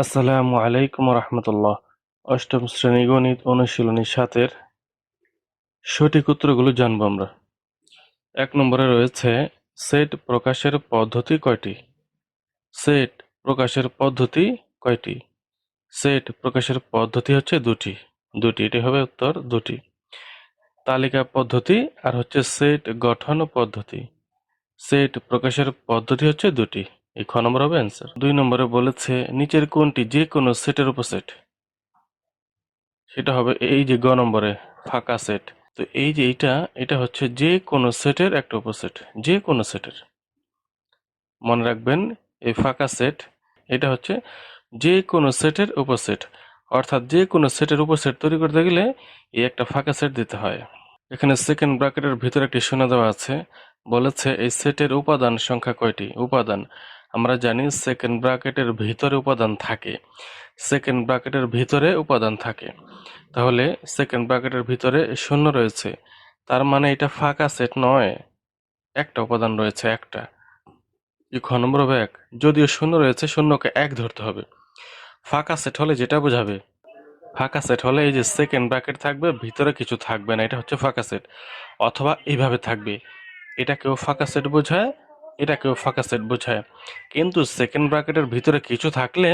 আসসালামু আলাইকুম রহমতুল্লাহ। অষ্টম শ্রেণী গণিত অনুশীলনী 7-এর সঠিক উত্তরগুলো জানবো আমরা। 1 নম্বরে রয়েছে সেট প্রকাশের পদ্ধতি কয়টি? সেট প্রকাশের পদ্ধতি কয়টি? সেট প্রকাশের পদ্ধতি হচ্ছে দুটি, এটি হবে উত্তর, দুটি। তালিকা পদ্ধতি আর হচ্ছে সেট গঠন পদ্ধতি। সেট প্রকাশের পদ্ধতি হচ্ছে দুটি, এই খ নম্বর হবে অ্যান্সার। 2 নম্বরে বলেছে নিচের কোনটি যে কোনো সেটের উপসেট? সেটা হবে এই যে গ নম্বরে ফাঁকা সেট। তো এই যে এটা হচ্ছে যে কোনো সেটের একটা উপসেট, যে কোনো সেটের। মনে রাখবেন, এই ফাঁকা সেট এটা হচ্ছে যে কোনো সেটের উপসেট, অর্থাৎ যে কোনো সেটের উপসেট তৈরি করতে গেলে এই একটা ফাঁকা সেট দিতে হয়। এখানে সেকেন্ড ব্র্যাকেটের ভিতরে একটি শূন্য দেওয়া আছে, বলেছে এই সেটের উপাদান সংখ্যা কয়টি? উপাদান আমরা জানি সেকেন্ড ব্র্যাকেটের ভিতরে উপাদান থাকে, সেকেন্ড ব্র্যাকেটের ভিতরে উপাদান থাকে। তাহলে সেকেন্ড ব্র্যাকেটের ভিতরে শূন্য রয়েছে, তার মানে এটা ফাঁকা সেট নয়, একটা উপাদান রয়েছে, একটা। খ নম্বর হবে 1। যদিও শূন্য রয়েছে, শূন্যকে 1 ধরতে হবে। ফাঁকা সেট হলে যেটা বোঝাবে, ফাঁকা সেট হলে এই যে সেকেন্ড ব্র্যাকেট থাকবে, ভিতরে কিছু থাকবে না, এটা হচ্ছে ফাঁকা সেট। অথবা এইভাবে থাকবে, এটাকেও ফাঁকা সেট বোঝায়, এটাকেও ফাঁকা সেট বোঝায়। কিন্তু সেকেন্ড ব্র্যাকেটের ভিতরে কিছু থাকলে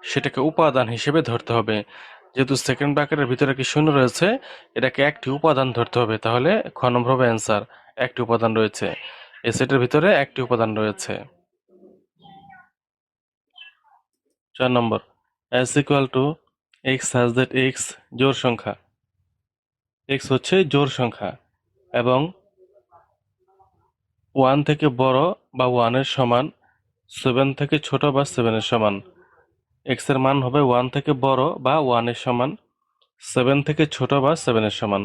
সেটাকে উপাদান হিসেবে ধরতে হবে। যেহেতু সেকেন্ড ব্র্যাকেটের ভিতরে কি শূন্য রয়েছে, এটাকে একটি উপাদান ধরতে হবে। তাহলে খ নম্বর হবে অ্যান্সার, একটি উপাদান রয়েছে, এই সেটের ভিতরে একটি উপাদান রয়েছে। 4 নম্বর, s equal to x such that x জোড় সংখ্যা, x হচ্ছে জোড় সংখ্যা এবং 1 থেকে বড় বা 1 এর সমান, 7 থেকে ছোট বা 7 এর সমান। x এর মান হবে 1 থেকে বড় বা 1 এর সমান, 7 থেকে ছোট বা 7 এর সমান।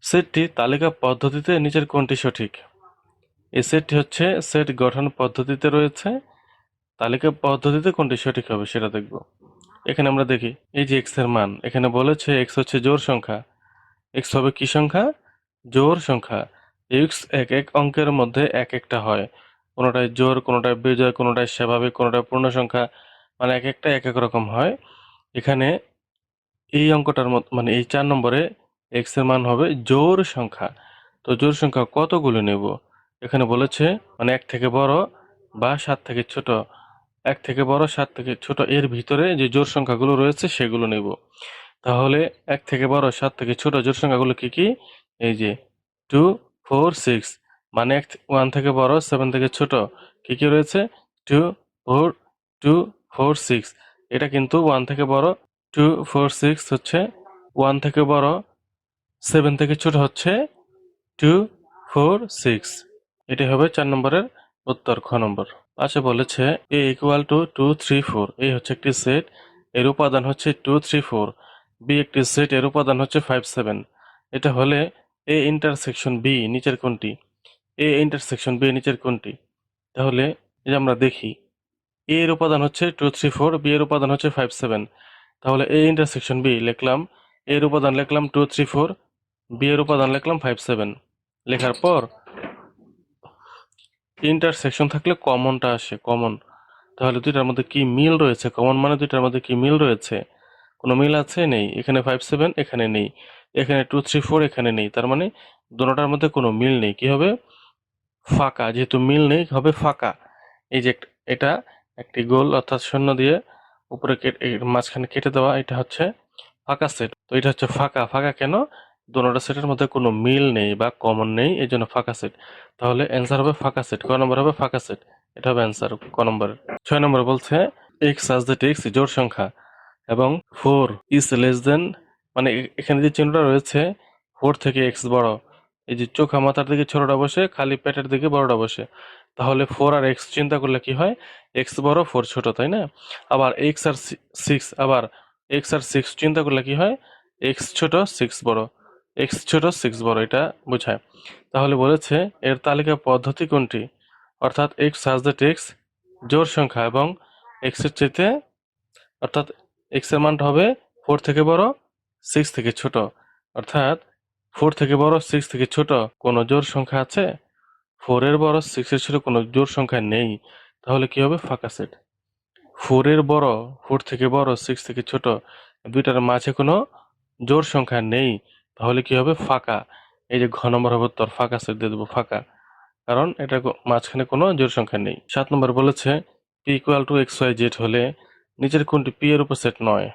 সেটটি তালিকা পদ্ধতিতে নিচের কোনটি সঠিক? এই সেটটি হচ্ছে সেট গঠন পদ্ধতিতে রয়েছে, তালিকা পদ্ধতিতে কোনটি সঠিক হবে সেটা দেখব। এখানে আমরা দেখি এই যে x এর মান, এখানে বলেছে x হচ্ছে জোড় সংখ্যা, x হবে কি সংখ্যা? জোড় সংখ্যা। x এক এক অঙ্কের মধ্যে এক একটা হয়, কোনোটায় জোড়, কোনোটায় বিজোড়, কোনোটায় স্বাভাবিক, কোনোটায় পূর্ণ সংখ্যা, মানে এক একটা এক এক রকম হয়। এখানে এই অঙ্কটার মানে এই 4 নম্বরে x এর মান হবে জোড় সংখ্যা। তো জোড় সংখ্যা কতগুলো নেব? এখানে বলেছে মানে 1 থেকে বড় বা 7 থেকে ছোট। 1 থেকে বড়, 7 থেকে ছোট, এর ভিতরে যে জোড় সংখ্যাগুলো রয়েছে সেগুলো নেব। তাহলে 1 থেকে বড়, 7 থেকে ছোট জোড় সংখ্যাগুলো কি কি? এই যে 2 4 6, মানে 1 থেকে বড়, 7 থেকে ছোট কি কি রয়েছে? 2 4 2 4 6। এটা কিন্তু 1 থেকে বড়, 2 4 6 হচ্ছে 1 থেকে বড়, 7 থেকে ছোট হচ্ছে 2 4 6। এটি হবে 4 নম্বরের উত্তর, খ নম্বর। পাশে বলেছে a ইকুয়াল টু 2 3 4, এই হচ্ছে একটি সেট, এর উপাদান হচ্ছে 2 3 4। b একটি সেট, এর উপাদান হচ্ছে 5 7। এটা হলে a ইন্টারসেকশন b নিচের কোনটি? a ইন্টারসেকশন b নিচের কোনটি? তাহলে এই যে আমরা দেখি, a এর উপাদান হচ্ছে 2 3 4, b এর উপাদান হচ্ছে 5 7। তাহলে a ইন্টারসেকশন b লিখলাম, a এর উপাদান লিখলাম 2 3 4, b এর উপাদান লিখলাম 5 7। লেখার পর ইন্টারসেকশন থাকলে কমনটা আসে, কমন। তাহলে দুইটার মধ্যে কি মিল রয়েছে? কমন মানে দুইটার মধ্যে কি মিল রয়েছে? কোনো মিল আছে? নেই। এখানে 5 7 এখানে নেই, এখানে 2 3 4 এখানে নেই, তার মানে দুটোটার মধ্যে কোনো মিল নেই। কি হবে? ফাঁকা। যেহেতু মিল নেই, হবে ফাঁকা। এই যে এটা একটি গোল অর্থাৎ শূন্য দিয়ে উপরে মাঝখানে কেটে দেওয়া, এটা হচ্ছে ফাঁকা সেট। তো এটা হচ্ছে ফাঁকা। ফাঁকা কেন? দুটোটা সেটের মধ্যে কোনো মিল নেই বা কমন নেই, এই জন্য ফাঁকা সেট। তাহলে অ্যান্সার হবে ফাঁকা সেট, ক নম্বর হবে ফাঁকা সেট। এটা হবে অ্যান্সার ক নম্বরের। 6 নম্বর বলছে এক্স সাজ দ্যাট এক্স জোড় সংখ্যা এবং 4 ইজ লেস দেন, মানে এখানে যে চিহ্নটা রয়েছে 4 থেকে এক্স বড়, এই যে চোখা মাথার দিকে ছোটটা বসে, খালি পেটের দিকে বড়টা বসে। তাহলে 4 আর এক্স চিন্তা করলে কি হয়? এক্স বড় 4 ছোট, তাই না? আবার এক্স আর 6, আবার এক্স আর 6 চিন্তা করলে কি হয়? এক্স ছোট 6 বড়, এক্স ছোট 6 বড়, এটা বোঝায়। তাহলে বলেছে এর তালিকা পদ্ধতি কোনটি? অর্থাৎ এক্স সাজ দ্যাট এক্স জোড় সংখ্যা এবং এক্স এর চাইতে, অর্থাৎ এক্স এর মানটা হবে 4 থেকে বড় 6 থেকে ছোট, অর্থাৎ 4 থেকে বড় 6 থেকে ছোট কোনো জোড় সংখ্যা আছে? 4 এর বড় 6 এর ছোট কোনো জোড় সংখ্যা নেই। তাহলে কি হবে? ফাঁকা সেট। 4 থেকে বড়, 6 থেকে ছোট, দুইটার মাঝে কোনো জোড় সংখ্যা নেই, তাহলে কি হবে? ফাঁকা। এই যে ঘ নম্বর হবে উত্তর, ফাঁকা সেট দিয়ে দেবো, ফাঁকা, কারণ এটা মাঝখানে কোনো জোড় সংখ্যা নেই। 7 নম্বর বলেছে P equal to X Y Z হলে নিচের কোনটি পি এর উপসেট নয়?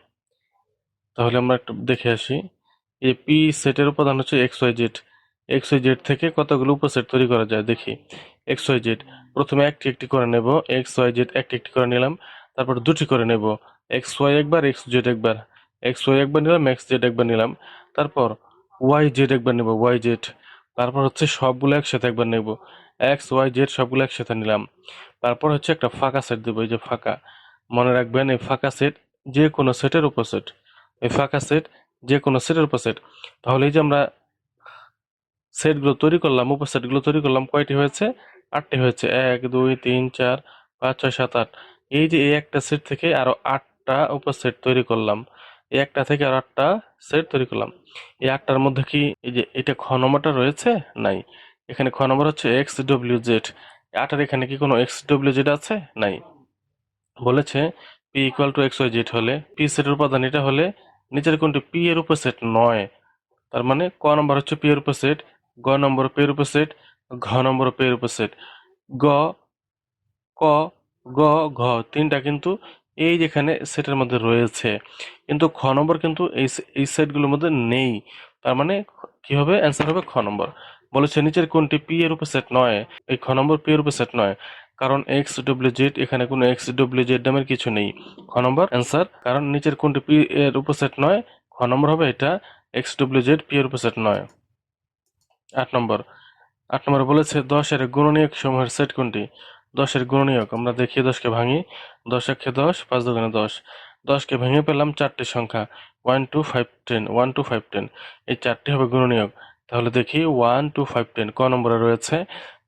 তাহলে আমরা একটু দেখে আসি। এই পি সেটের উপাদান হচ্ছে X Y Z. X Y Z থেকে কতগুলো উপসেট তৈরি করা যায় দেখি। এক্স ওয়াই জেড প্রথমে একটি একটি করে নেব, এক্স ওয়াই জেড একটি একটি করে নিলাম, তারপর দুটি করে নেব, এক্স ওয়াই একবার, এক্স জেড একবার, এক্স ওয়াই একবার নিলাম, এক্স জেড একবার নিলাম, তারপর ওয়াই জেড একবার নেব, ওয়াই জেড, তারপর হচ্ছে সবগুলো একসাথে একবার নেব, এক্স ওয়াই জেড সবগুলো একসাথে নিলাম, তারপর হচ্ছে একটা ফাঁকা সেট দেবো, এই যে ফাঁকা। মনে রাখবেন এই ফাঁকা সেট যে কোনো সেটের উপসেট, এই ফাঁকা সেট যে কোনো সেটের উপসেট। তাহলে এই যে আমরা সেটগুলো তৈরি করলাম, উপসেটগুলো তৈরি করলাম, কয়টি হয়েছে? 8টি হয়েছে। 1 2 3 4 5 6 7 8। এই যে এই একটা সেট থেকে আরো 8টা উপসেট তৈরি করলাম, এই একটা থেকে আর 8টা সেট তৈরি করলাম। এই 8টার মধ্যে কি এই যে এটা খ নম্বরটা রয়েছে? নাই। এখানে খ নম্বর হচ্ছে এক্স ডব্লিউ জেড। 8এর এখানে কি কোনো এক্স ডব্লিউ জেড আছে? নাই। বলেছে P equal to X Y Z হলে পি সেটের উপাদান এটা হলে নিচের কোনটি পি এর উপসেট নয়? তার মানে ক নম্বর হচ্ছে পি এর উপসেট, গ নম্বর পি এর উপসেট, ঘ নম্বর পি এর উপসেট। গ, ক, গ, ঘ তিনটা কিন্তু এই যেখানে সেটের মধ্যে রয়েছে, কিন্তু খ নম্বর কিন্তু এই সেটগুলোর মধ্যে নেই। তার মানে কি হবে? অ্যান্সার হবে খ নম্বর। বলেছে নিচের কোনটি পি এর উপসেট নয়? এই খ নম্বর পি এর উপসেট নয়, কারণ এক্স ডব্লিউ জেড এখানে কোনো এক্স ডব্লিউ জেড নামের কিছু নেই। খ নম্বর অ্যান্সার, কারণ নিচের কোনটি পি এর উপসেট নয়, খ নম্বর হবে এটা, এক্স ডব্লিউ জেড পি এর উপসেট নয়। 8 নম্বর, 8 নম্বর বলেছে 10-এর গুণনীয়ক সমূহের সেট কোনটি? 10-এর গুণনীয়ক আমরা দেখি, 10কে ভাঙি, 10 একে 10, 5 দুগুণে 10, 10কে ভেঙে পেলাম 4টি সংখ্যা, 1 2 5 10, 1 2 5 10, এই 4টি হবে গুণনীয়ক। তাহলে দেখি 1 2 5 10 ক নম্বরে রয়েছে,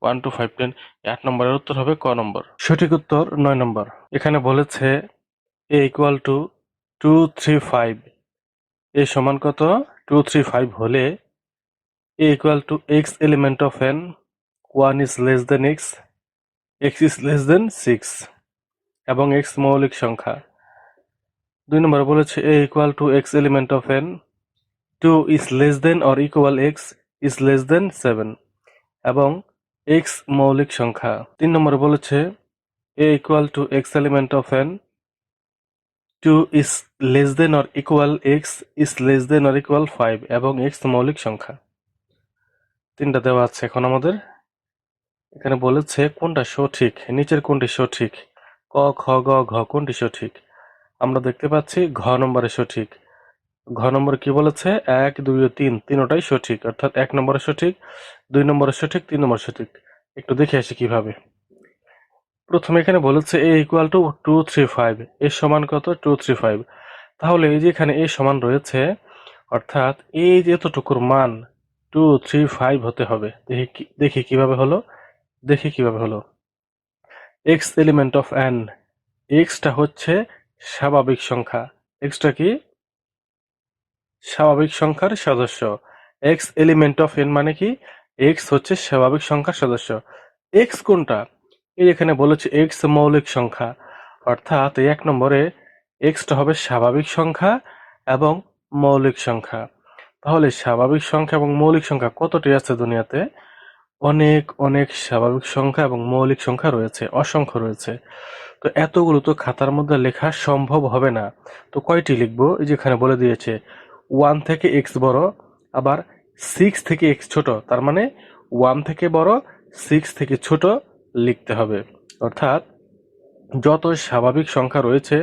1 2 5 10, 8 নম্বরের উত্তর হবে ক নম্বর। সঠিক উত্তর 9 নম্বর। এখানে বলেছে a ইকুয়াল টু 2 3 5, এ সমান কত? 2 3 5 হলে a equal to x element of n, 1 is less than x is less than 6 এবং x মৌলিক সংখ্যা। 2 নম্বর বলেছে a equal to x element of n, 2 is less than or equal x is less than 7 এবং x মৌলিক সংখ্যা। 3 নম্বর বলেছে a equal to x element of n, 2 is less than or equal x is less than or equal 5 এবং x মৌলিক সংখ্যা। তিনটা দেওয়া আছে। এখন আমাদের এখানে বলেছে কোনটা সঠিক, নিচের কোনটি সঠিক? ক খ গ ঘ কোনটি সঠিক? আমরা দেখতে পাচ্ছি ঘ নম্বরে সঠিক। ঘ নম্বর কি বলেছে? 1 2 ও 3 তিনটাই সঠিক, অর্থাৎ 1 নম্বরে সঠিক, 2 নম্বরে সঠিক, 3 নম্বর সঠিক। একটু দেখে আসি কিভাবে। প্রথমে এখানে বলেছে a ইকুয়াল টু 2 3 5, এর সমান কত? 2 3 5। তাহলে এই যে এখানে a সমান রয়েছে, অর্থাৎ এই যে এতটুকুর মান 2 3 5 হতে হবে। দেখি কিভাবে হলো, দেখি কিভাবে হলো। x element of n, extra হচ্ছে স্বাভাবিক সংখ্যা, এক্সটা কি? স্বাভাবিক সংখ্যার সদস্য। এক্স এলিমেন্ট অফ এন মানে কি? এক্স হচ্ছে স্বাভাবিক সংখ্যার সদস্য। এক্স কোনটা? এই এখানে বলেছে এক্স মৌলিক সংখ্যা, অর্থাৎ এই 1 নম্বরে এক্সটা হবে স্বাভাবিক সংখ্যা এবং মৌলিক সংখ্যা। তাহলে স্বাভাবিক সংখ্যা এবং মৌলিক সংখ্যা কতটি আছে দুনিয়াতে? অনেক অনেক স্বাভাবিক সংখ্যা এবং মৌলিক সংখ্যা রয়েছে, অসংখ্য রয়েছে। তো এতগুলো তো খাতার মধ্যে লেখা সম্ভব হবে না। তো কয়টি লিখবো? এই যেখানে বলে দিয়েছে 1 থেকে x বড়, আবার 6 থেকে x ছোট, তার মানে 1 থেকে বড়, 6 থেকে ছোট লিখতে হবে। অর্থাৎ যত স্বাভাবিক সংখ্যা রয়েছে,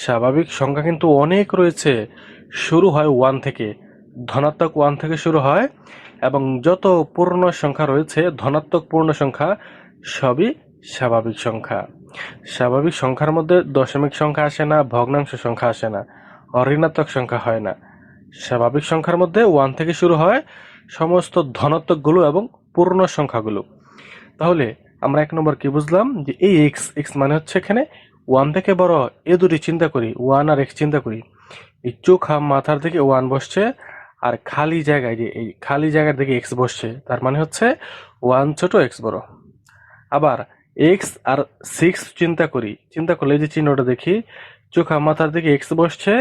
স্বাভাবিক সংখ্যা কিন্তু অনেক রয়েছে, শুরু হয় 1 থেকে, ধনাত্মক 1 থেকে শুরু হয়, এবং যত পূর্ণ সংখ্যা রয়েছে, ধনাত্মক পূর্ণ সংখ্যা সবই স্বাভাবিক সংখ্যা। স্বাভাবিক সংখ্যার মধ্যে দশমিক সংখ্যা আসে না, ভগ্নাংশ সংখ্যা আসে না, ঋণাত্মক সংখ্যা হয় না। স্বাভাবিক সংখ্যার মধ্যে 1 থেকে শুরু হয় সমস্ত ধনাত্মকগুলো এবং পূর্ণ সংখ্যাগুলো। তাহলে আমরা 1 নম্বর কি বুঝলাম? যে এই এক্স, এক্স মানে হচ্ছে এখানে 1 থেকে বড়, এ দুটি চিন্তা করি, 1 আর x চিন্তা করি। এই চোখা মাথার দিকে 1 বসছে, আর খালি জায়গায়, যে এই খালি জায়গার দিকে x বসছে, তার মানে হচ্ছে 1 ছোট x বড়। আবার এক্স আর 6 চিন্তা করলে এই যে চিহ্নটা দেখি, চোখা মাথার দিকে এক্স বসছে,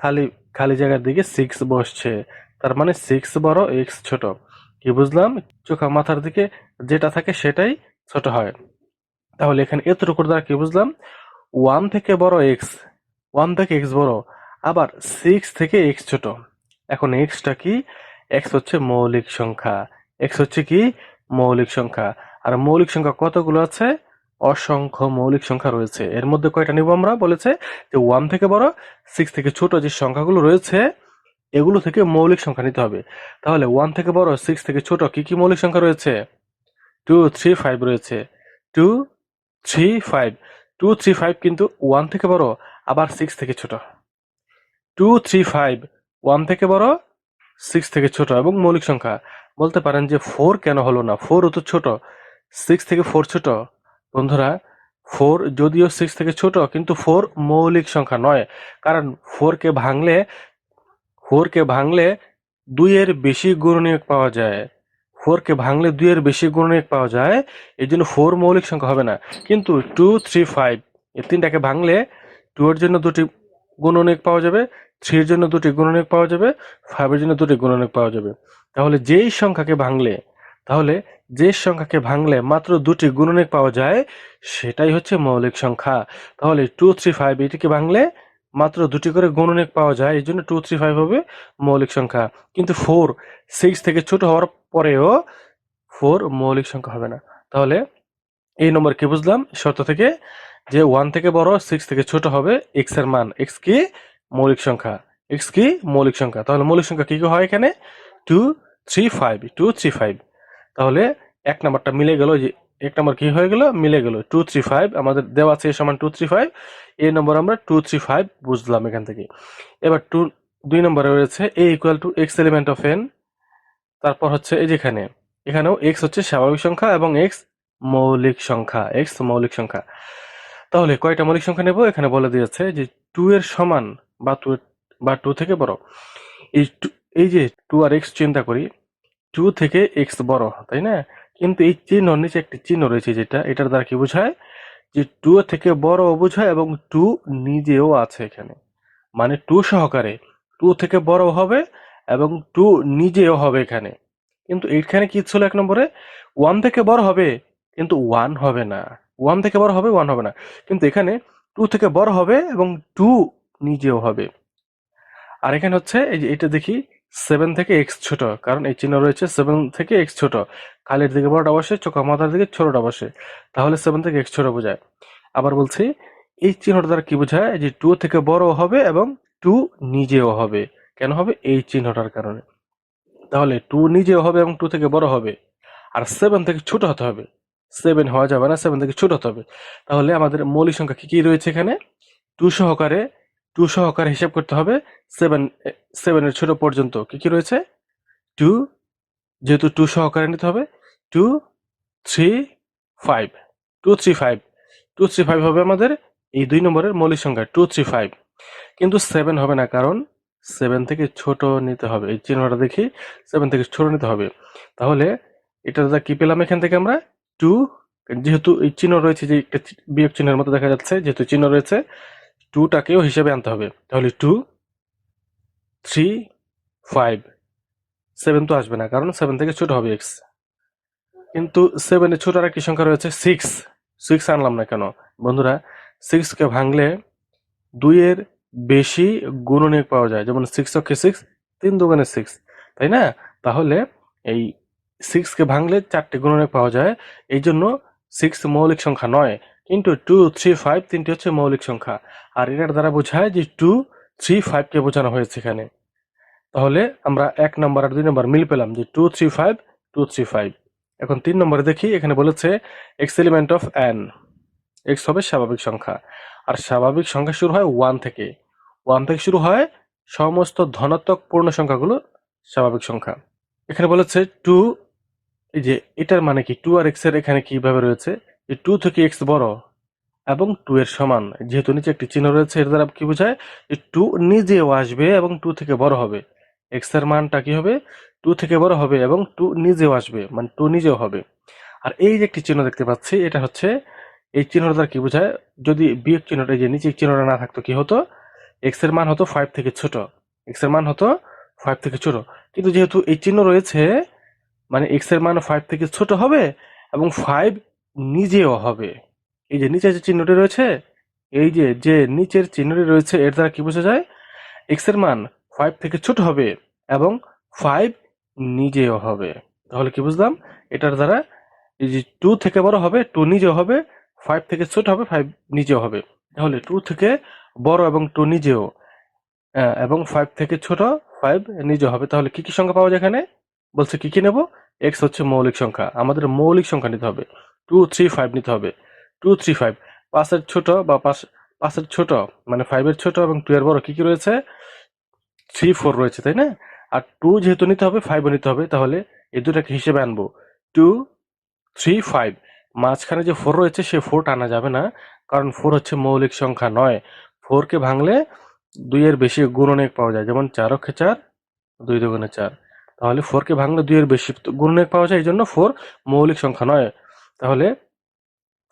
খালি খালি জায়গার দিকে 6 বসছে, তার মানে 6 বড় এক্স ছোট। কি বুঝলাম? চোখা মাথার দিকে যেটা থাকে সেটাই ছোট হয়। তাহলে এখানে এতটুকুর দ্বারা কি বুঝলাম? 1 থেকে বড় এক্স, 1 থেকে এক্স বড়, আবার 6 থেকে এক্স ছোট। এখন এক্সটা কি? এক্স হচ্ছে মৌলিক সংখ্যা। এক্স হচ্ছে কি? মৌলিক সংখ্যা। আর মৌলিক সংখ্যা কতগুলো আছে? অসংখ্য মৌলিক সংখ্যা রয়েছে। এর মধ্যে কয়টা নিব আমরা? বলেছে যে 1 থেকে বড়, 6 থেকে ছোট যে সংখ্যাগুলো রয়েছে এগুলো থেকে মৌলিক সংখ্যা নিতে হবে। তাহলে 1 থেকে বড়, 6 থেকে ছোট কি কি মৌলিক সংখ্যা রয়েছে? 2, 3, 5 রয়েছে। 2, 3, 5। 2, 3, 5 কিন্তু 1 থেকে বড়, আবার 6 থেকে ছোট। 2, 3, 5 1 থেকে বড়, 6 থেকে ছোট এবং মৌলিক সংখ্যা। বলতে পারেন যে 4 কেন হলো না? 4 ও তো ছোট। 6 থেকে 4 ছোট। বন্ধুরা, 4 যদিও 6 থেকে ছোট কিন্তু 4 মৌলিক সংখ্যা নয়। কারণ 4 কে ভাঙলে 2 এর বেশি গুণনীয়ক পাওয়া যায়। 4 কে ভাঙলে 2 এর বেশি গুণনীয়ক পাওয়া যায়। এজন্য 4 মৌলিক সংখ্যা হবে না। কিন্তু 2, 3, 5 এই তিনটাকে ভাঙলে 2 এর জন্য দুটি গুণনীয়ক পাওয়া যাবে, 3 এর জন্য দুটি গুণনীয়ক পাওয়া যাবে, 5 এর জন্য দুটি গুণনীয়ক পাওয়া যাবে। তাহলে যে সংখ্যাকে ভাঙলে মাত্র দুটি গুণনীয়ক পাওয়া যায় সেটাই হচ্ছে মৌলিক সংখ্যা। তাহলে 2, 3, 5 এটিকে ভাঙলে মাত্র দুটি করে গুণনীয়ক পাওয়া যায়, এই জন্য 2, 3, 5 হবে মৌলিক সংখ্যা। কিন্তু 4 6 থেকে ছোট হওয়ার পরেও 4 মৌলিক সংখ্যা হবে না। তাহলে এই নম্বর কি বুঝলাম শর্ত থেকে? যে 1 থেকে বড়, 6 থেকে ছোট হবে x এর মান। x কি? মৌলিক সংখ্যা। x কি? মৌলিক সংখ্যা। তাহলে মৌলিক সংখ্যা কি কি হয় এখানে? 2, 3, 5। 2, 3, 5। তাহলে এক নাম্বারটা মিলে গেল। যে এক নাম্বার কি হয়ে গেল? মিলে গেল। 2, 3, 5 আমাদের দেওয়া আছে সমান 2, 3, 5। এই নম্বর আমরা 2, 3, 5 বুঝলাম এখান থেকে। এবার 2 নম্বরে রয়েছে a equal to x element of n। তারপর হচ্ছে এই যেখানে, এখানেও x হচ্ছে স্বাভাবিক সংখ্যা এবং x মৌলিক সংখ্যা। x মৌলিক সংখ্যা। তাহলে কয়টা মৌলিক সংখ্যা নেব? এখানে বলে দিয়েছে যে 2 এর সমান বা 2 থেকে বড়। এই যে 2 আর x চিন্তা করি, 2 থেকে x বড়, তাই না? কিন্তু এই চিহ্ন নিচে একটি চিহ্ন রয়েছে যেটা, এটার দ্বারা কি বোঝায়? যে 2 থেকে বড় বোঝায় এবং 2 নিজেও আছে এখানে। মানে 2 সহকারে 2 থেকে বড় হবে এবং 2 নিজেও হবে এখানে। কিন্তু এইখানে কি ছিল এক নম্বরে? 1 থেকে বড় হবে কিন্তু 1 হবে না। 1 থেকে বড় হবে, 1 হবে না। কিন্তু এখানে 2 থেকে বড় হবে এবং 2 নিজেও হবে। আর এখানে হচ্ছে এই যে এটা দেখি 7 থেকে x ছোট, কারণ এই চিহ্ন রয়েছে 7 থেকে x ছোট। কালের দিকে বড়টা বসে, চোখা মাথার দিকে ছোটটা বসে। তাহলে 7 থেকে x ছোট বোঝায়। আবার বলছি, এই চিহ্নটা দ্বারা কি বোঝায়? যে 2 থেকে বড় হবে এবং 2 নিজেও হবে। কেন হবে? এই চিহ্নটার কারণে। তাহলে 2 নিজেও হবে এবং 2 থেকে বড় হবে। আর 7 থেকে ছোট হতে হবে। 7 হওয়া যাবে না, 7 থেকে ছোট হতে হবে। তাহলে আমাদের মৌলিক সংখ্যা কি কি রয়েছে এখানে? 2 সহকারে 2 সহকারে হিসাব করতে হবে। 7 এর ছোট পর্যন্ত কি কি রয়েছে? 2, যেহেতু 2 সহকারে নিতে হবে, 2, 3, 5। 2, 3, 5। 2, 3, 5 হবে আমাদের এই 2 নম্বরের মৌলিক সংখ্যা 2, 3, 5। কিন্তু 7 হবে না, কারণ 7 থেকে ছোট নিতে হবে। এই চিহ্নটা দেখি 7 থেকে ছোট নিতে হবে। তাহলে এটা দ্বারা কি পেলাম এখান থেকে আমরা? 2, যেহেতু এই চিহ্ন রয়েছে, যে একটা বিয়োগ চিহ্নের মতো দেখা যাচ্ছে, যেহেতু চিহ্ন রয়েছে 2 টাকেও হিসেবে আনতে হবে। তাহলে 2, 3, 5। 7 তো আসবে না, কারণ 7 থেকে ছোট হবে x। কিন্তু 7 এর ছোট আরেকটি সংখ্যা রয়েছে 6। 6 আনলাম না কেন? বন্ধুরা, 6 কে ভাঙলে 2 এর বেশি গুণনীয়ক পাওয়া যায়। যেমন 6 অক্ষে 6, 3 দুগুণে 6, তাই না? তাহলে এই 6 কে ভাঙলে 4টি গুণনীয়ক পাওয়া যায়। এই জন্য 6 মৌলিক সংখ্যা নয়। কিন্তু 2, 3, 5 তিনটি হচ্ছে মৌলিক সংখ্যা। আর এটার দ্বারা বোঝায় যে 2, 3, 5 কে বোঝানো হয়েছে এখানে। তাহলে আমরা 1 নম্বর আর 2 নম্বর মিল পেলাম যে 2, 3, 5, 2, 3, 5। এখন 3 নম্বরে দেখি, এখানে বলেছে x element of n। x হবে স্বাভাবিক সংখ্যা। আর স্বাভাবিক সংখ্যা শুরু হয় 1 থেকে। 1 থেকে শুরু হয় সমস্ত ধনাত্মক পূর্ণ সংখ্যাগুলো স্বাভাবিক সংখ্যা। এখানে বলেছে 2, এই যে এটার মানে কি? 2 আর x এর এখানে কিভাবে রয়েছে? যে 2 থেকে x বড় এবং 2 এর সমান। যেহেতু নিচে একটি চিহ্ন রয়েছে, এর দ্বারা কি বোঝায়? যে 2 নিজেও আসবে এবং 2 থেকে বড় হবে। x এর মানটা কি হবে? 2 থেকে বড় হবে এবং 2 নিজেও আসবে, মানে 2 নিজেও হবে। আর এই যে একটি চিহ্ন দেখতে পাচ্ছি, এটা হচ্ছে এই চিহ্নটা দ্বারা কি বোঝায়, যদি বিয়োগ চিহ্নটা, এই যে নিচে চিহ্নটা না থাকতো কি হতো, এক্স এর মান হতো 5 থেকে ছোট, এক্স এর মান হতো 5 থেকে ছোট। কিন্তু যেহেতু এই চিহ্ন রয়েছে, মানে এক্স এর মান 5 থেকে ছোট হবে এবং 5 নিজেও হবে। এই যে নিচে যে চিহ্নটি রয়েছে, এই যে যে নিচের চিহ্নটি রয়েছে, এর দ্বারা কি বোঝা যায়, এক্স এর মান 5 থেকে ছোট হবে এবং 5 নিজেও হবে। তাহলে কি বুঝলাম, এটার দ্বারা এই যে 2 থেকে বড় হবে, 2 নিজেও হবে, 5 থেকে ছোট হবে, 5 নিজেও হবে। তাহলে 2 থেকে বড় এবং 2 নিজেও, এবং 5 থেকে ছোট 5 নিজেও হবে। তাহলে কি কি সংখ্যা পাওয়া যায় এখানে? বলছে কি কি নেব? এক্স হচ্ছে মৌলিক সংখ্যা, আমাদের মৌলিক সংখ্যা নিতে হবে, 2 3 5 নিতে হবে। 2 3 5 5 এর ছোট বা 5 এর ছোট মানে 5 এর ছোট এবং 2 এর বড় কি কি রয়েছে? 3 4 রয়েছে, তাই না? আর 2 যেহেতু নিতে হবে, 5 ও নিতে হবে, তাহলে এই দুটাকে হিসেবে আনবো। 2 3 5, মাঝখানে যে 4 রয়েছে সে 4 টানা যাবে না, কারণ 4 হচ্ছে মৌলিক সংখ্যা নয়। 4 কে ভাঙলে 2 এর বেশি গুণনীয়ক পাওয়া যায়, যেমন 4 অক্ষে 4, 2 দুগুণে 4। তাহলে 4 কে ভাঙলে 2 এর বেশি গুণনীয়ক পাওয়া যায়, এই জন্য 4 মৌলিক সংখ্যা নয়। তাহলে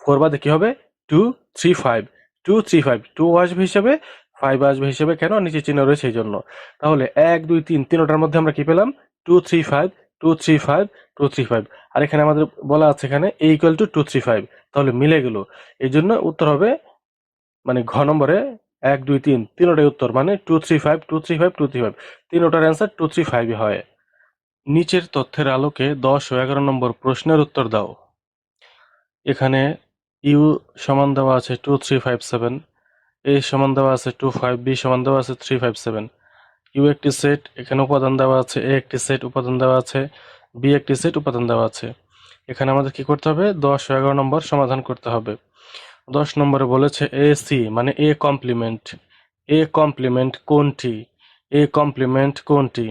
4 বাদে কি হবে? 2 3 5, 2 3 5, 2 আসবে হিসেবে, 5 আসবে হিসেবে, কেন? নিচে চিহ্ন রয়েছে এই জন্য। তাহলে 1 2 3 তিনটার মধ্যে আমরা কি পেলাম? 2 3 5, 2 3 5, 2 3 5। আর এখানে আমাদের বলা আছে এখানে a equal to 2 3 5, তাহলে মিলে গেল। এই জন্য উত্তর হবে, মানে ঘ নম্বরে 1 2 3 তিনটাই উত্তর, মানে 2 3 5, 2 3 5, 2 3 5, তিনটার অ্যান্সার 2 3 5 হয়। নিচের তথ্যের আলোকে 10 ও 11 নম্বর প্রশ্নের উত্তর দাও। এখানে ইউ সমান দেওয়া আছে 2 3 5 7, এ সমান দেওয়া আছে 2 5, বি সমান দেওয়া আছে 3 5 7। ইউ একটি সেট, এখানে উপাদান দেওয়া আছে, এ একটি সেট, উপাদান দেওয়া আছে, বি একটি সেট, উপাদান দেওয়া আছে। এখানে আমাদের কি করতে হবে? 10 ও 11 নম্বর সমাধান করতে হবে। 10 নম্বরে বলেছে এ সি মানে এ কমপ্লিমেন্ট। এ কমপ্লিমেন্ট কোনটি? এ কমপ্লিমেন্ট কোনটি?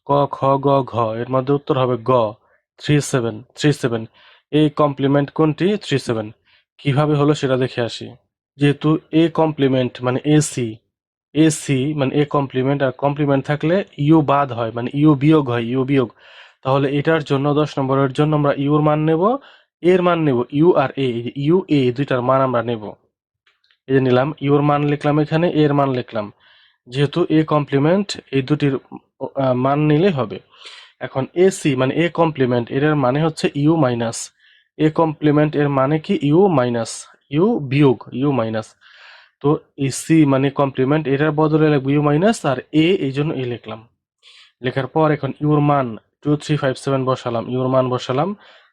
ক খ গ ঘ, এর মধ্যে উত্তর হবে গ, 3 7 3 7। এ কমপ্লিমেন্ট কোনটি? 3 7। কিভাবে হলো সেটা দেখে আসি। যেহেতু এ কমপ্লিমেন্ট মানে এসি, এসি মানে এ কমপ্লিমেন্ট, আর কমপ্লিমেন্ট থাকলে ইউ বাদ হয়, মানে ইউ বিয়োগ হয়, ইউ বিয়োগ। তাহলে এটার জন্য 10 নম্বরের জন্য আমরা ইউর মান নেব, এর মান নেব, you R A, U A দুইটার মান আমরা নেব। এই যে নিলাম, ইউর মান লিখলাম এখানে, এর মান লিখলাম। যেহেতু এ কমপ্লিমেন্ট, এই দুটির মান নিলেই হবে। এখন এসি মানে এ কমপ্লিমেন্ট, এর মানে হচ্ছে ইউ মাইনাস। এ কমপ্লিমেন্ট এর মানে কি? ইউ মাইনাস, ইউ বিয়োগ, ইউ মাইনাস। তো এসি মানে কমপ্লিমেন্ট, এটার বদলে লিখবো ইউ মাইনাস, আর এ এই জন্য এ লিখলাম। লেখার পর এখন ইউর মান 2 3 5 7 বসালাম, ইউর মান বসালাম,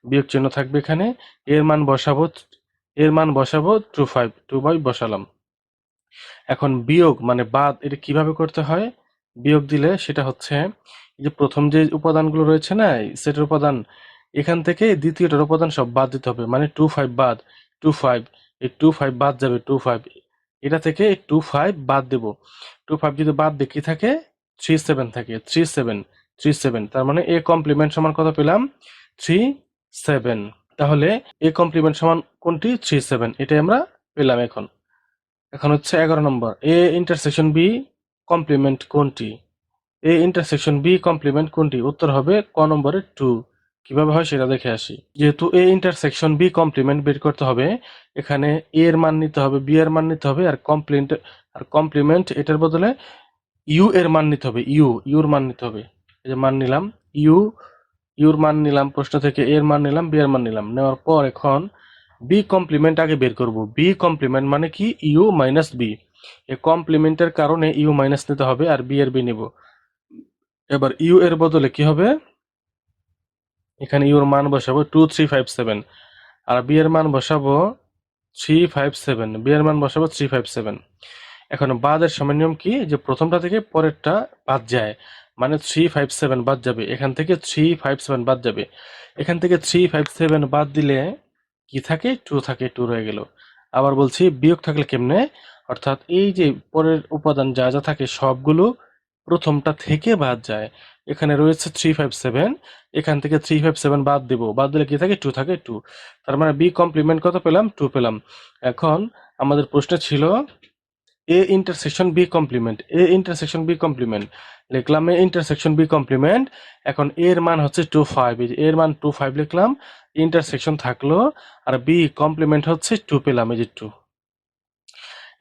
বিয়োগ চিহ্ন থাকবে এখানে, এর মান বসাবো, এর মান বসাবো 2 5, 2 5 বসালাম। এখন বিয়োগ মানে বাদ, এটা কিভাবে করতে হয়? বিয়োগ দিলে সেটা হচ্ছে, এই যে প্রথম যে উপাদানগুলো রয়েছে না, সেটের উপাদান, এখান থেকে দ্বিতীয়টার উপাদান সব বাদ দিতে হবে, মানে 2 5 বাদ, 2 5, এই 2 5 বাদ যাবে, 2 5, এটা থেকে 2 5 বাদ দেব। 2 5 যদি বাদ দিয়ে কি থাকে? 3 7 থাকে, 3 7 3 7। তার মানে এ কমপ্লিমেন্ট সমান কত পেলাম? 3 7। তাহলে এ কমপ্লিমেন্ট সমান কোনটি? 3 7, এটাই আমরা পেলাম। এখন এখন হচ্ছে 11 নম্বর, এ ইন্টারসেকশন বি কমপ্লিমেন্ট কোনটি? এ ইন্টারসেকশন বি কমপ্লিমেন্ট কোনটি? উত্তর হবে ক নম্বরে 2। কিভাবে হয় সেটা দেখে আসি। যেহেতু এ ইন্টারসেকশন বি কমপ্লিমেন্ট বের করতে হবে, এখানে এ এর মান নিতে হবে, বি এর মান নিতে হবে, আর কমপ্লিমেন্ট এটার বদলে ইউ এর মান নিতে হবে, ইউর মান নিতে হবে। এই যে মান নিলাম, ইউর মান নিলাম, প্রশ্ন থেকে এর মান নিলাম, বি এর মান নিলাম, নেওয়ার পর এখন বি কমপ্লিমেন্ট আগে বের করব। বি কমপ্লিমেন্ট মানে কি? U minus B. এই কমপ্লিমেন্টের কারণে ইউ মাইনাস নিতে হবে, আর বি এর বি নিব। এবার ইউ এর বদলে কি হবে? এখানে ইউর মান বসাবো 2 3 5 7, আর বি এর মান বসাবো 3 5 7, বি এর মান বসাবো 3 5 7। এখন বাদের সময় নিয়ম কি? যে প্রথমটা থেকে পরেরটা বাদ যায়, মানে 3 5 7 বাদ যাবে, এখান থেকে 3 5 7 বাদ যাবে। এখান থেকে 3 5 7 বাদ দিলে কি থাকে? 2 থাকে, 2 রয়ে গেল। আবার বলছি, বিয়োগ থাকলে কেমনে? অর্থাৎ এই যে পরের উপাদান যা যা থাকে সবগুলো প্রথমটা থেকে বাদ যায়। এখানে রয়েছে 3 5 7, এখান থেকে 3 5 7 বাদ দেব, বাদ দিলে কি থাকে? 2 থাকে, 2। তার মানে বি কমপ্লিমেন্ট কত পেলাম? 2 পেলাম। এখন আমাদের প্রশ্ন ছিল A intersection B complement, A intersection B complement লিখলাম, এ ইন্টারসেকশন বি কমপ্লিমেন্ট। এখন এর মান হচ্ছে 2 5, এর মান 2 5 লিখলাম, ইন্টারসেকশন থাকলো, আর বি কমপ্লিমেন্ট হচ্ছে 2 পেলাম, এই যে 2।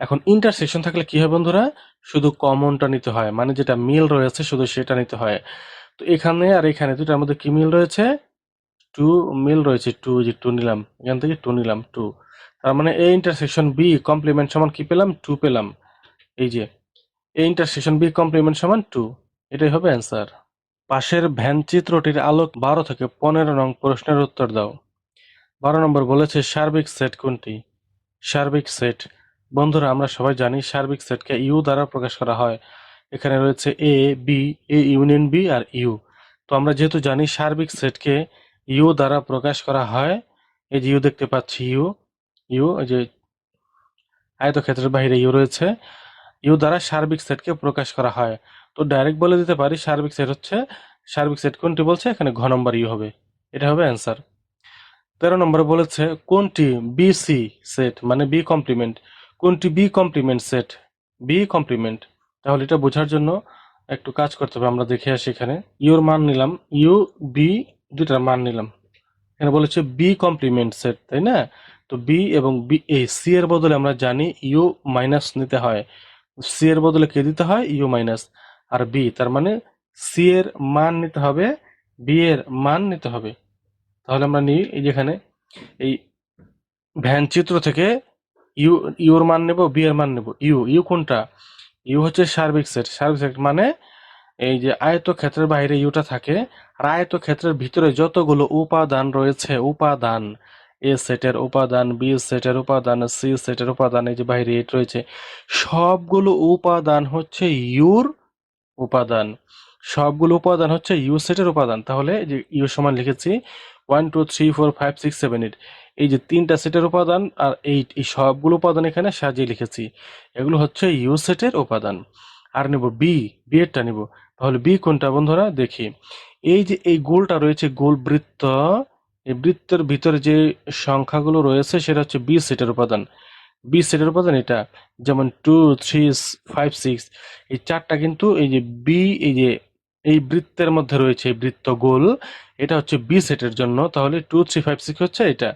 এখন ইন্টারসেকশন থাকলে কি হয় বন্ধুরা, শুধু কমনটা নিতে হয়, মানে যেটা মিল রয়েছে শুধু সেটা নিতে হয়। তো এখানে আর এখানে দুটার মধ্যে কি মিল রয়েছে, 2 মিল রয়েছে, 2, যে 2 নিলাম, এখান থেকে 2 নিলাম, 2। তার মানে এ ইন্টারসেকশন বি কমপ্লিমেন্ট সমান কি পেলাম, 2 পেলাম। এই যে এ ইন্টারসেকশন বি কমপ্লিমেন্ট সমান 2, এটাই হবে অ্যান্সার। পাশের ভ্যান চিত্রটির আলোক 12 থেকে 15 নং প্রশ্নের উত্তর দাও। 12 নম্বর বলেছে সার্বিক সেট কোনটি? সার্বিক সেট, বন্ধুরা আমরা সবাই জানি সার্বিক সেটকে ইউ দ্বারা প্রকাশ করা হয়। এখানে রয়েছে A B, A union B আর ইউ। তো আমরা যেহেতু জানি সার্বিক সেটকে ইউ দ্বারা প্রকাশ করা হয়, এই যে ইউ দেখতে পাচ্ছি, ইউ, ইউ এই যে আয়তক্ষেত্রের বাইরে ইউ রয়েছে, ইউ দ্বারা সার্বিক সেটকে প্রকাশ করা হয়। তো ডাইরেক্ট বলে দিতে পারি সার্বিক সেট হচ্ছে, সার্বিক সেট কোনটি বলছে, এখানে ঘ নম্বর ইউ হবে, এটা হবে অ্যান্সার। 13 নম্বরে বলেছে কোনটি বিসি সেট, মানে বি কমপ্লিমেন্ট, কোনটি B complement set, B complement. তাহলে এটা বোঝার জন্য একটু কাজ করতে হবে, আমরা দেখে আসি। এখানে ইউর মান নিলাম, ইউ বি দুটার মান নিলাম, এখানে বলেছে বি কমপ্লিমেন্ট সেট, তাই না? তো বি এবং বি, এই সি এর বদলে আমরা জানি ইউ মাইনাস নিতে হয়, সি এর বদলে কে দিতে হয়, ইউ মাইনাস। আর বি, তার মানে সি এর মান নিতে হবে, বি এর মান নিতে হবে। তাহলে আমরা নিই, এই যেখানে এই ভ্যান চিত্র থেকে ইউ, ইউর মান নেব, বি এর মান নেব, ইউ, ইউ কোনটা, ইউ হচ্ছে সার্বিক সেট, সার্বিক সেট মানে এই যে আয়তক্ষেত্রের বাইরে ইউটা থাকে, আর আয়তক্ষেত্রের ভিতরে যতগুলো উপাদান রয়েছে, উপাদান, এ সেটের উপাদান, বি সেটের উপাদান, সি সেটের উপাদান, এই যে বাইরে এইট রয়েছে, সবগুলো উপাদান হচ্ছে ইউর উপাদান, সবগুলো উপাদান হচ্ছে ইউ সেটের উপাদান। তাহলে এই যে ইউ সমান লিখেছি 1 2 3 4 5 6 7 8, এই যে তিনটা সেটের উপাদান আর এইট, এই সবগুলো উপাদান এখানে সাজিয়ে লিখেছি, এগুলো হচ্ছে ইউ সেটের উপাদান। আর নেব বি, বি এরটা নিব। তাহলে বি কোনটা বন্ধুরা দেখি, এই যে এই গোলটা রয়েছে, গোল বৃত্ত, এই বৃত্তের ভিতরে যে সংখ্যাগুলো রয়েছে সেটা হচ্ছে বি সেটের উপাদান, বি সেটের উপাদান এটা। যেমন 2 3 5 6, এই চারটা কিন্তু এই যে বি, এই যে এই বৃত্তের মধ্যে রয়েছে, এই বৃত্ত গোল, এটা হচ্ছে বি সেটের জন্য। তাহলে 2 3 5 6 হচ্ছে এটা,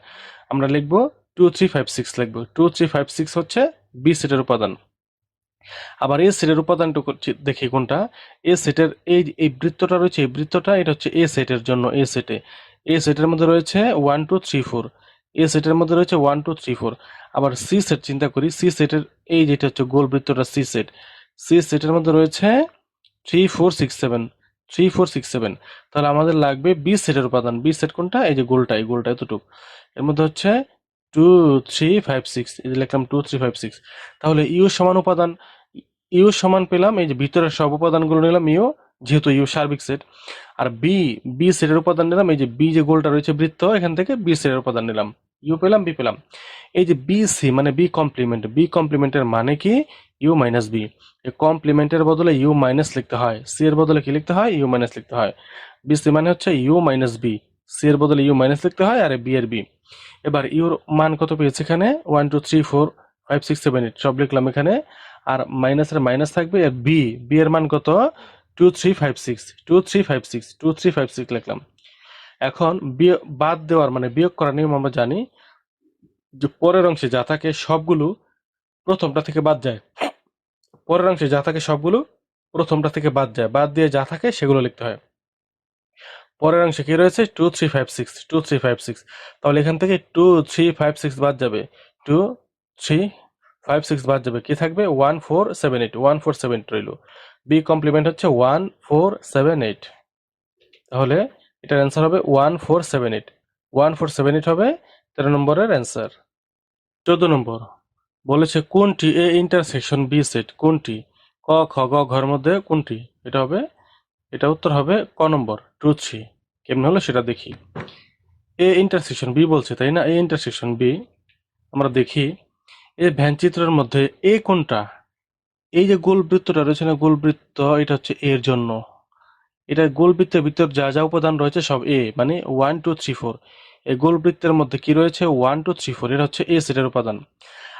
আমরা লিখবো 2 3 5 6 লিখবো, 2 3 5 6 হচ্ছে বি সেটের উপাদান। আবার এ সেটের উপাদানটা দেখি কোনটা, এ সেটের এই এই বৃত্তটা রয়েছে, এই বৃত্তটা এটা হচ্ছে এ সেটের জন্য, এ সেটে, এ সেটের মধ্যে রয়েছে 1 2 3 4, এ সেটের মধ্যে রয়েছে 1 2 3 4। আবার সি সেট চিন্তা করি, সি সেটের এই যেটা হচ্ছে গোল বৃত্তটা সি সেট, সি সেটের মধ্যে রয়েছে 3 4 6 7, 3 4 6 7। তাহলে আমাদের লাগবে বি সেটের উপাদান, বি সেট কোনটা, এই যে গোলটা, এই গোলটা এতটুকু, এর মধ্যে হচ্ছে 2 3 5 6, এই যে লিখলাম 2 3 5 6। তাহলে ইউ সমান উপাদান, ইউ সমান পেলাম, এই যে ভিতরের সব উপাদানগুলো নিলাম ইউ, যেহেতু ইউ সার্বিক সেট। আর বি, বি সেটের উপাদান নিলাম, এই যে বি যে গোলটা রয়েছে বৃত্ত, এখান থেকে বি সেটের উপাদান নিলাম, ইউ পেলাম, বি পেলাম। এই যে বি সি মানে বি কমপ্লিমেন্ট, বি কমপ্লিমেন্টের মানে কি, ইউ মাইনাস বি। এই কমপ্লিমেন্টের বদলে ইউ মাইনাস লিখতে হয়, সি এর বদলে কি লিখতে হয়, ইউ মাইনাস লিখতে হয়। বি সি মানে হচ্ছে ইউ মাইনাস বি, সি এর বদলে ইউ মাইনাস লিখতে হয়, আর বি এর বি। এবার ইউর মান কত পেয়েছে এখানে, 1 2 3 4 5 6 7 8 সব লিখলাম এখানে, আর মাইনাসের মাইনাস থাকবে, আর বি, বি এর মান কত, 2 3 5 6, 2 3 5 6, 2 3 5 6 লিখলাম। এখন বাদ দেওয়ার মানে বিয়োগ করার নিয়ম আমরা জানি, যে পরের অংশে যা থাকে সবগুলো প্রথমটা থেকে বাদ যায়, পরের অংশে যা থাকে সবগুলো প্রথমটা থেকে বাদ যায়, বাদ দিয়ে যা থাকে সেগুলো লিখতে হয়। পরের অংশে কি রয়েছে, 2 3 5 6, 2 3 5 6। তাহলে এখান থেকে 2 3 5 6 বাদ যাবে, 2 3 5 6 বাদ যাবে, কি থাকবে, 1 4 7 8, 1 4 7 রইল। বি কমপ্লিমেন্ট হচ্ছে 1 4 7 8। তাহলে এটার অ্যান্সার হবে 1 4 7 8, 1 4 7 8 হবে 13 নম্বরের অ্যান্সার। 14 নম্বর বলেছে কোনটি এ ইন্টারসেকশন বি সেট, কোনটি, ক খ গ ঘর মধ্যে কোনটি, এটা হবে, এটা উত্তর হবে ক নম্বর 2 3। কেমন হলো সেটা দেখি। এ ইন্টারসেকশন বি বলছে, তাই না, এ ইন্টারসেকশন বি, আমরা দেখি এই ভ্যান চিত্রের মধ্যে এ কোনটা, এই যে গোল বৃত্তটা রয়েছে না, গোল বৃত্ত, এটা হচ্ছে এর জন্য, এটা গোল বৃত্তের ভিতর যা যা উপাদান রয়েছে সব এ, মানে 1 2 3 4, এই গোল বৃত্তের মধ্যে কি রয়েছে 1 2 3 4, এটা হচ্ছে এ সেটের উপাদান।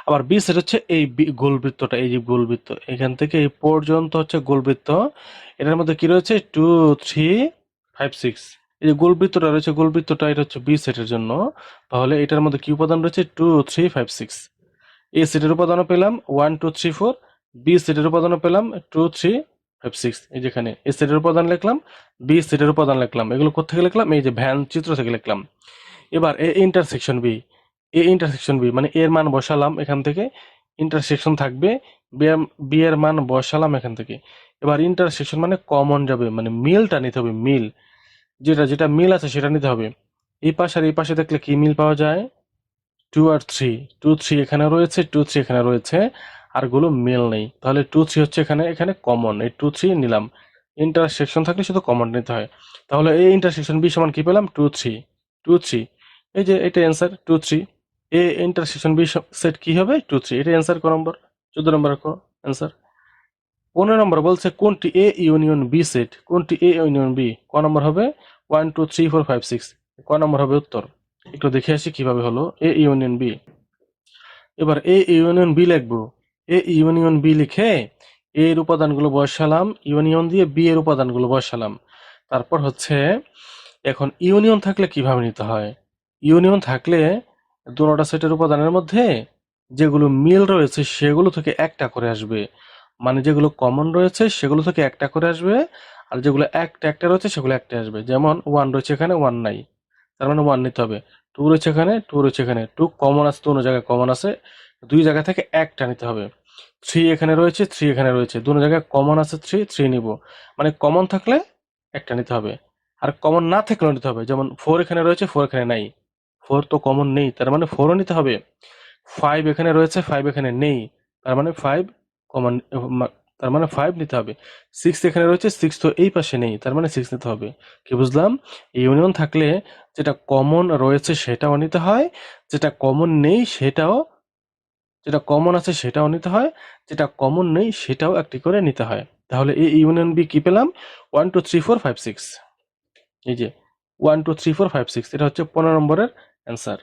আবার বি সেট হচ্ছে এই গোলবৃত্তটা, এই যে গোলবৃত্ত এখান থেকে এই পর্যন্ত হচ্ছে গোলবৃত্ত। এটার মধ্যে কি রয়েছে 2 3 5 6। এই যে গোলবৃত্তটা রয়েছে, গোলবৃত্তটা এটা হচ্ছে বি সেটের জন্য। তাহলে এটার মধ্যে কি উপাদান রয়েছে 2 3 5 6। এ সেটের উপাদানও পেলাম 1 2 3 4, বি সেটের উপাদানও পেলাম 2 3 5 6। এই যেখানে এ সেটের উপাদান লিখলাম, বি সেটের উপাদান লিখলাম, এগুলো কোথেকে লিখলাম, এই যে ভ্যান চিত্র থেকে লিখলাম। এবার A intersection B, A intersection B মানে এর মান বসালাম এখান থেকে, ইন্টারসেকশন থাকবে, বি এর মান বসালাম এখান থেকে। এবার ইন্টারসেকশন মানে কমন যাবে, মানে মিলটা নিতে হবে, মিল যেটা যেটা মিল আছে সেটা নিতে হবে। এই পাশে আর এই পাশে দেখলে কি মিল পাওয়া যায়, 2 আর 3, 2 3 এখানে রয়েছে, 2 3 এখানে রয়েছে, আর গুলো মিল নেই। তাহলে 2 3 হচ্ছে এখানে, এখানে কমন, এই 2 3 নিলাম। ইন্টারসেকশন থাকলে শুধু কমন নিতে হয়। তাহলে এই ইন্টারসেকশন বি সমান কি পেলাম, 2 3 2 3। এই যে এটা answer 2 3। A intersection B set কি হবে 2 3। এটা অ্যান্সার ক নম্বর, 14 নম্বর অ্যান্সার। 15 নম্বর বলছে কোনটি এ ইউনিয়ন বি সেট, কোনটি এ ইউনিয়ন বি, ক নম্বর হবে 1 2 3 4 5 6, ক নম্বর হবে উত্তর। একটু দেখে আসি কিভাবে হলো এ ইউনিয়ন বি। এবার এ ইউনিয়ন বি লিখবো, এ ইউনিয়ন বি লিখে এ এর উপাদানগুলো বসালাম, ইউনিয়ন দিয়ে বি এর উপাদানগুলো বসালাম। তারপর হচ্ছে এখন ইউনিয়ন থাকলে কিভাবে নিতে হয়, ইউনিয়ন থাকলে দুটোটা সেটের উপাদানের মধ্যে যেগুলো মিল রয়েছে সেগুলো থেকে একটা করে আসবে, মানে যেগুলো কমন রয়েছে সেগুলো থেকে একটা করে আসবে, আর যেগুলো একটা একটা রয়েছে সেগুলো একটা আসবে। যেমন 1 রয়েছে এখানে, 1 নাই, তার মানে 1 নিতে হবে। 2 রয়েছে এখানে, 2 রয়েছে এখানে, 2 কমন আছে, দুটো জায়গায় কমন আছে, দুই জায়গা থেকে একটা নিতে হবে। 3 এখানে রয়েছে, 3 এখানে রয়েছে, দুটো জায়গায় কমন আছে, 3 3 নিব। মানে কমন থাকলে একটা নিতে হবে, আর কমন না থাকলেও নিতে হবে। যেমন 4 এখানে রয়েছে, 4 এখানে নাই, 4 তো কমন নেই, তার মানে 4ও নিতে হবে। 5 এখানে রয়েছে, 5 এখানে নেই, তার মানে 5 কমন, তার মানে 5 নিতে হবে। 6 এখানে রয়েছে, 6 তো এই পাশে নেই, তার মানে 6 নিতে হবে। কি বুঝলাম, ইউনিয়ন থাকলে যেটা কমন রয়েছে সেটাও নিতে হয়, যেটা কমন নেই সেটাও, যেটা কমন আছে সেটাও নিতে হয়, যেটা কমন নেই সেটাও একটি করে নিতে হয়। তাহলে এই ইউনিয়ন বি কি পেলাম, 1 2 3 4 5 6। এই যে 1 2 3 4 5 6, এটা হচ্ছে 15 নম্বরের অ্যান্সার।